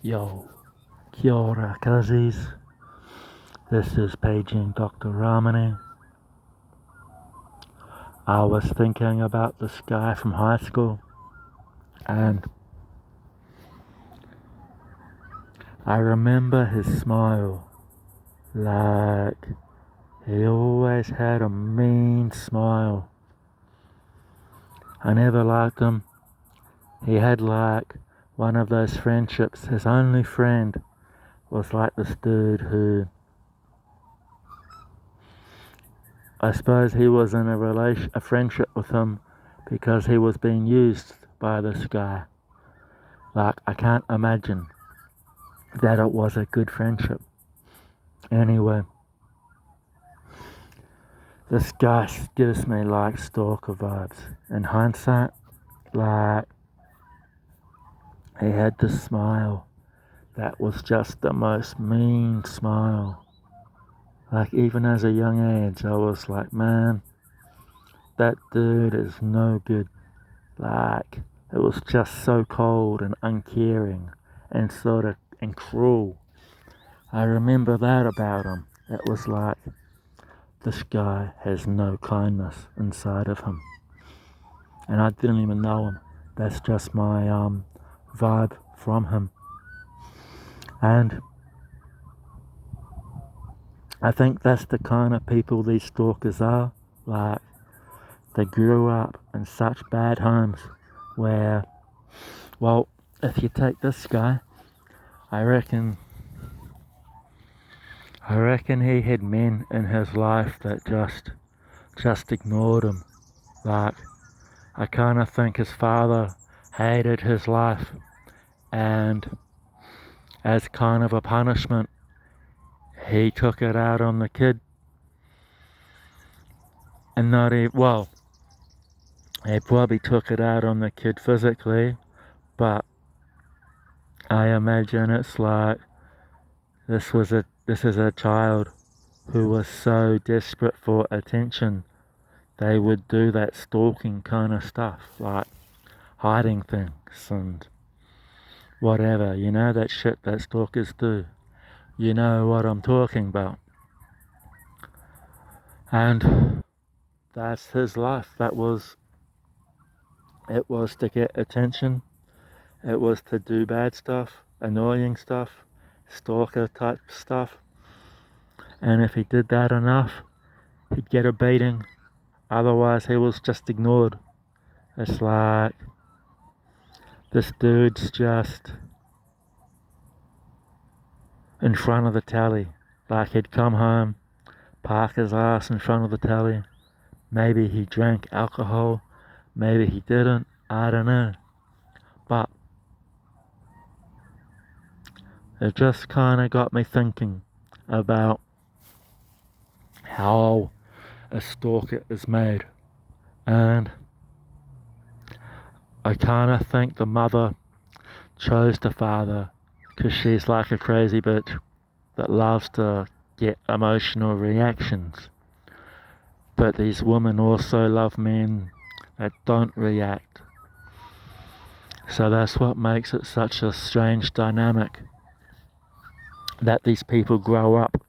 Yo, kia ora cuzzies. This is paging Dr. Ramani. I was thinking about this guy from high school, and I remember his smile. Like, he always had a mean smile. I never liked him. He had like one of those friendships. His only friend was like this dude who, I suppose he was in a friendship with him because he was being used by this guy. Like, I can't imagine that it was a good friendship. Anyway, this guy gives me like stalker vibes. In hindsight, like, he had this smile that was just the most mean smile. Like, even as a young age, I was like, man, that dude is no good. Like, it was just so cold and uncaring and sort of and cruel. I remember that about him. It was like, this guy has no kindness inside of him. And I didn't even know him. That's just my vibe from him. And I think that's the kind of people these stalkers are. Like, they grew up in such bad homes where, well, if you take this guy, I reckon he had men in his life that just ignored him. Like, I kind of think his father hated his life, and as kind of a punishment, he took it out on the kid. And not even, well, he probably took it out on the kid physically, but I imagine it's like this is a child who was so desperate for attention, they would do that stalking kind of stuff, like hiding things and whatever, you know, that shit that stalkers do. You know what I'm talking about. And that's his life. It was to get attention. It was to do bad stuff, annoying stuff, stalker type stuff. And if he did that enough, he'd get a beating. Otherwise, he was just ignored. It's like, this dude's just in front of the telly. Like, he'd come home, park his ass in front of the telly. Maybe he drank alcohol, maybe he didn't, I don't know. But it just kind of got me thinking about how a stalker is made. And I kind of think the mother chose the father because she's like a crazy bitch that loves to get emotional reactions. But these women also love men that don't react. So that's what makes it such a strange dynamic, that these people grow up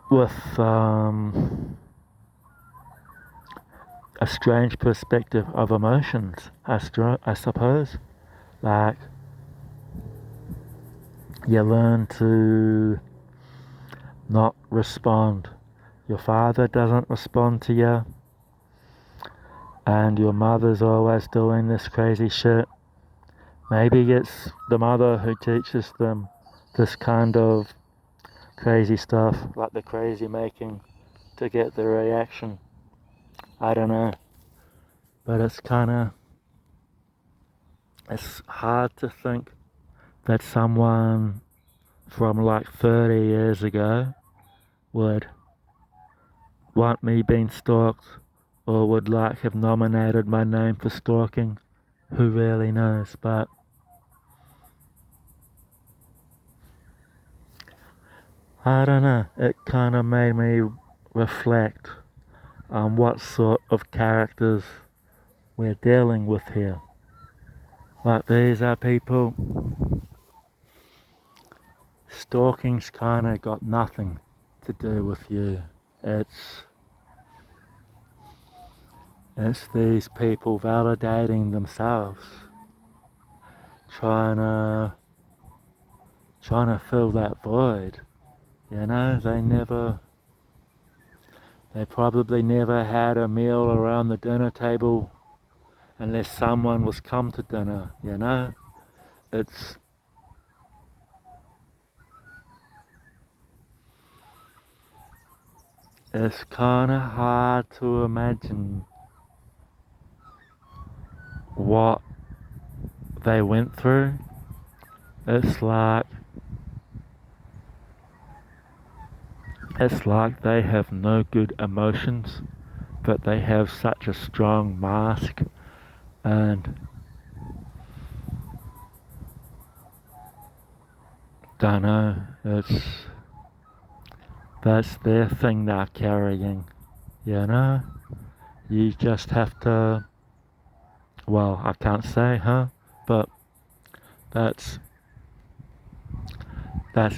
with a strange perspective of emotions, I suppose. Like, you learn to not respond. Your father doesn't respond to you, and your mother's always doing this crazy shit. Maybe it's the mother who teaches them this kind of crazy stuff, like the crazy making to get the reaction. I don't know. But it's hard to think that someone from like 30 years ago would want me being stalked, or would like have nominated my name for stalking. Who really knows? But I don't know. It kind of made me reflect on what sort of characters we're dealing with here. Like, these are people Stalking's kind of got nothing to do with you. It's these people validating themselves, trying to fill that void. You know, they probably never had a meal around the dinner table unless someone was come to dinner, you know? It's kinda hard to imagine what they went through. It's like they have no good emotions, but they have such a strong mask, and don't know, that's their thing they're carrying, you know? You just have to, well, I can't say, huh? But that's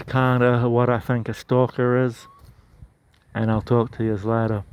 kind of what I think a stalker is, and I'll talk to you later.